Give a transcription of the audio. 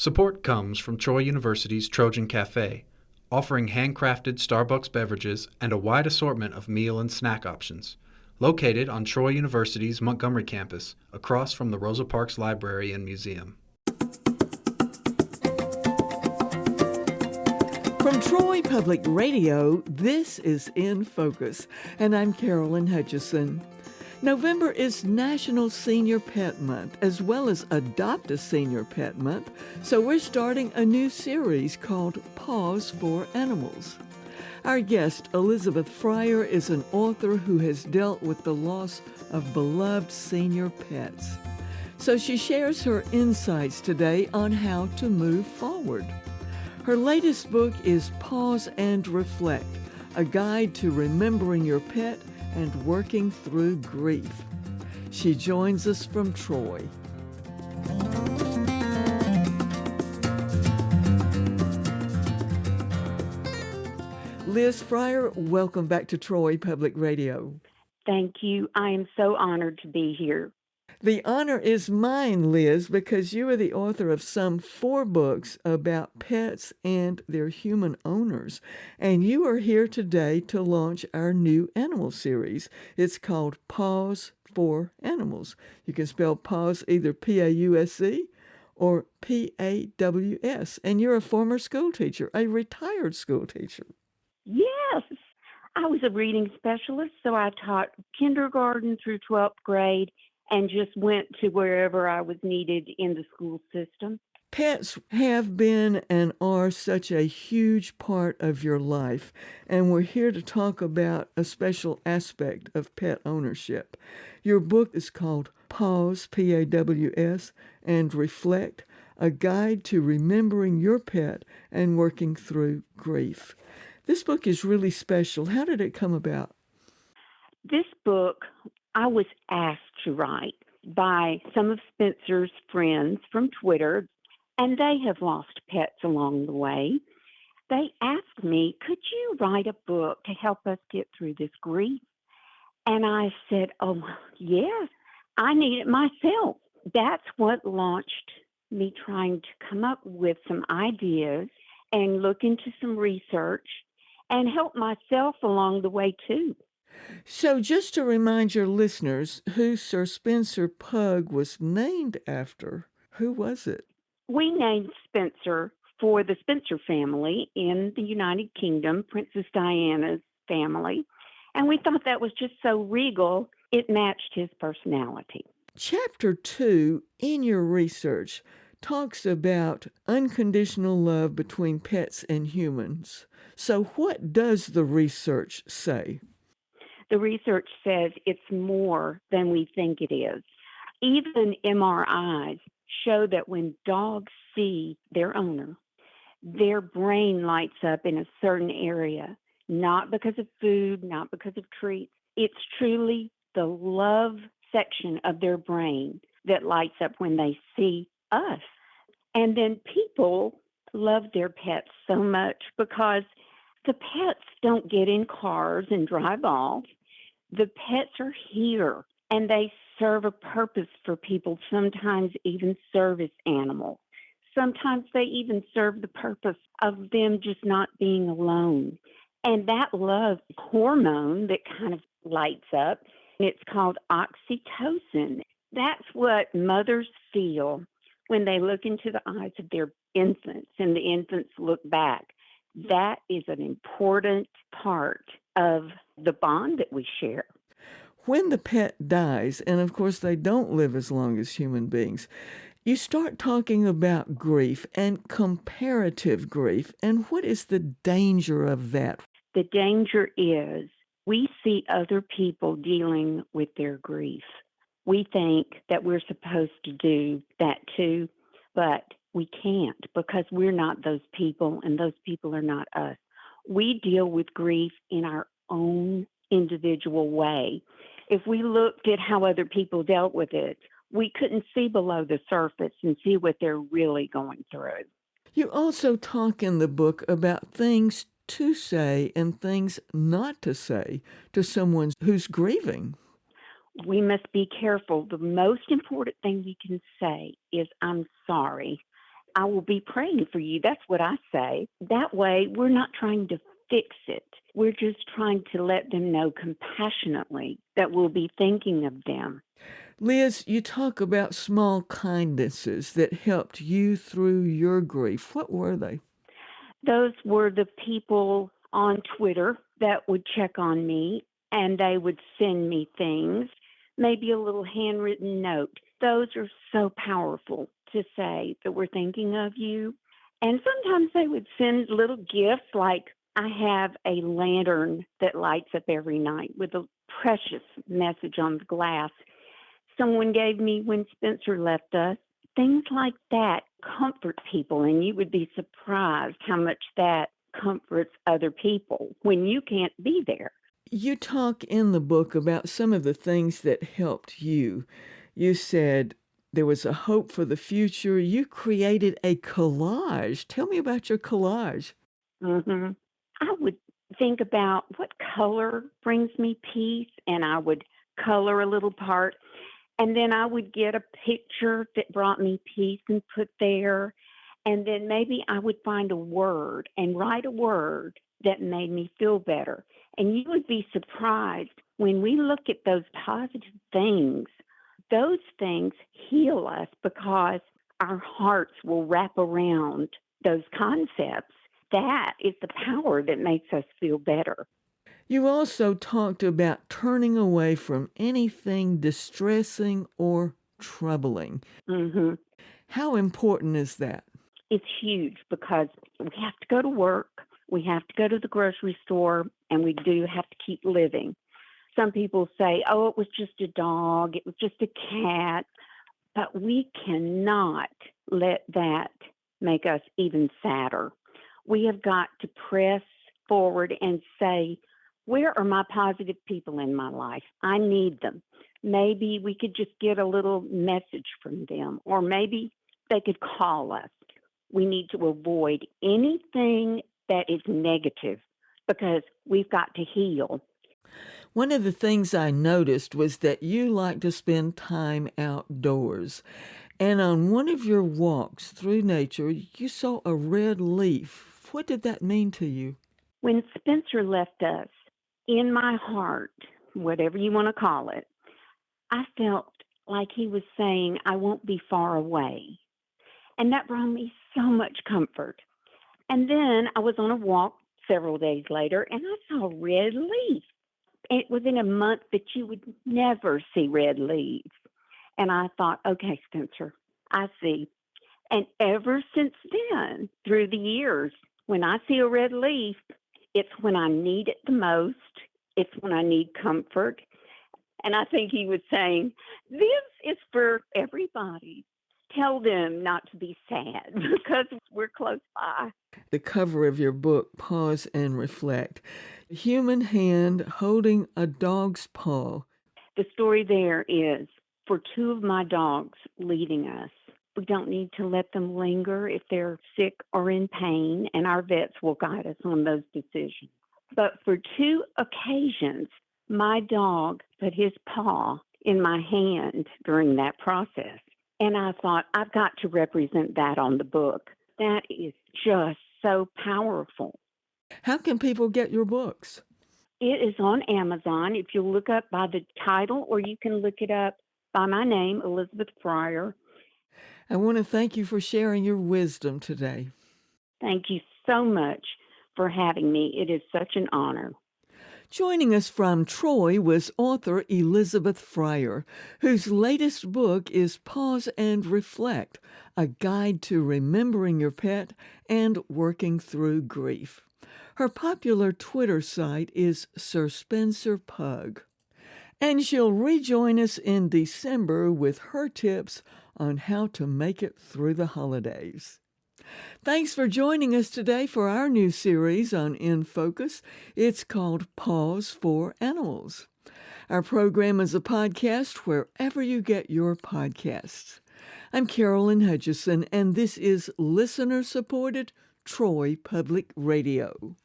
Support comes from Troy University's Trojan Cafe, offering handcrafted Starbucks beverages and a wide assortment of meal and snack options. Located on Troy University's Montgomery campus, across from the Rosa Parks Library and Museum. From Troy Public Radio, this is In Focus, and I'm Carolyn Hutchison. November is National Senior Pet Month, as well as Adopt a Senior Pet Month, so we're starting a new series called Paws for Animals. Our guest, Elizabeth Fryer, is an author who has dealt with the loss of beloved senior pets. So she shares her insights today on how to move forward. Her latest book is Pause and Reflect, a guide to remembering your pet and working through grief. She joins us from Troy. Liz Fryer, welcome back to Troy Public Radio. Thank you. I am so honored to be here. The honor is mine, Liz, because you are the author of some 4 books about pets and their human owners. And you are here today to launch our new animal series. It's called Paws for Animals. You can spell paws either P-A-U-S-E or P-A-W-S. And you're a former school teacher, a retired school teacher. Yes, I was a reading specialist, so I taught kindergarten through 12th grade and just went to wherever I was needed in the school system. Pets have been and are such a huge part of your life, and we're here to talk about a special aspect of pet ownership. Your book is called Pause, P-A-W-S, and Reflect, a guide to remembering your pet and working through grief. This book is really special. How did it come about? This book I was asked to write by some of Spencer's friends from Twitter, and they have lost pets along the way. They asked me, could you write a book to help us get through this grief? And I said, oh, yes, I need it myself. That's what launched me trying to come up with some ideas and look into some research and help myself along the way, too. So just to remind your listeners who Sir Spencer Pug was named after, who was it? We named Spencer for the Spencer family in the United Kingdom, Princess Diana's family, and we thought that was just so regal, it matched his personality. Chapter 2 in your research talks about unconditional love between pets and humans. So what does the research say? The research says it's more than we think it is. Even MRIs show that when dogs see their owner, their brain lights up in a certain area, not because of food, not because of treats. It's truly the love section of their brain that lights up when they see us. And then people love their pets so much because the pets don't get in cars and drive off. The pets are here, and they serve a purpose for people, sometimes even service animals. Sometimes they even serve the purpose of them just not being alone. And that love hormone that kind of lights up, it's called oxytocin. That's what mothers feel when they look into the eyes of their infants and the infants look back. That is an important part of the bond that we share. When the pet dies, and of course they don't live as long as human beings, you start talking about grief and comparative grief. And what is the danger of that? The danger is we see other people dealing with their grief. We think that we're supposed to do that too, but we can't because we're not those people and those people are not us. We deal with grief in our own individual way. If we looked at how other people dealt with it, we couldn't see below the surface and see what they're really going through. You also talk in the book about things to say and things not to say to someone who's grieving. We must be careful. The most important thing we can say is, I'm sorry. I will be praying for you. That's what I say. That way, we're not trying to fix it. We're just trying to let them know compassionately that we'll be thinking of them. Liz, you talk about small kindnesses that helped you through your grief. What were they? Those were the people on Twitter that would check on me and they would send me things, maybe a little handwritten note. Those are so powerful to say that we're thinking of you. And sometimes they would send little gifts like I have a lantern that lights up every night with a precious message on the glass. Someone gave me when Spencer left us. Things like that comfort people, and you would be surprised how much that comforts other people when you can't be there. You talk in the book about some of the things that helped you. You said there was a hope for the future. You created a collage. Tell me about your collage. hmm I would think about what color brings me peace, and I would color a little part. And then I would get a picture that brought me peace and put there. And then maybe I would find a word and write a word that made me feel better. And you would be surprised when we look at those positive those things heal us because our hearts will wrap around those concepts. That is the power that makes us feel better. You also talked about turning away from anything distressing or troubling. hmm How important is that? It's huge because we have to go to work, we have to go to the grocery store, and we do have to keep living. Some people say, oh, it was just a dog, it was just a cat, but we cannot let that make us even sadder. We have got to press forward and say, where are my positive people in my life? I need them. Maybe we could just get a little message from them, or maybe they could call us. We need to avoid anything that is negative because we've got to heal. One of the things I noticed was that you like to spend time outdoors. And on one of your walks through nature, you saw a red leaf. What did that mean to you? When Spencer left us, in my heart, whatever you want to call it, I felt like he was saying, I won't be far away. And that brought me so much comfort. And then I was on a walk several days later and I saw red leaves. It was in a month that you would never see red leaves. And I thought, okay, Spencer, I see. And ever since then, through the years, when I see a red leaf, it's when I need it the most. It's when I need comfort. And I think he was saying, this is for everybody. Tell them not to be sad because we're close by. The cover of your book, Pause and Reflect. A human hand holding a dog's paw. The story there is for two of my dogs leaving us. We don't need to let them linger if they're sick or in pain, and our vets will guide us on those decisions. But for two occasions, my dog put his paw in my hand during that process. And I thought, I've got to represent that on the book. That is just so powerful. How can people get your books? It is on Amazon if you look up by the title, or you can look it up by my name, Elizabeth Fryer. I want to thank you for sharing your wisdom today. Thank you so much for having me. It is such an honor. Joining us from Troy was author Elizabeth Fryer, whose latest book is Pause and Reflect, a guide to remembering your pet and working through grief. Her popular Twitter site is Sir Spencer Pug. And she'll rejoin us in December with her tips on how to make it through the holidays. Thanks for joining us today for our new series on In Focus. It's called Pause for Animals. Our program is a podcast wherever you get your podcasts. I'm Carolyn Hutchison, and this is listener-supported Troy Public Radio.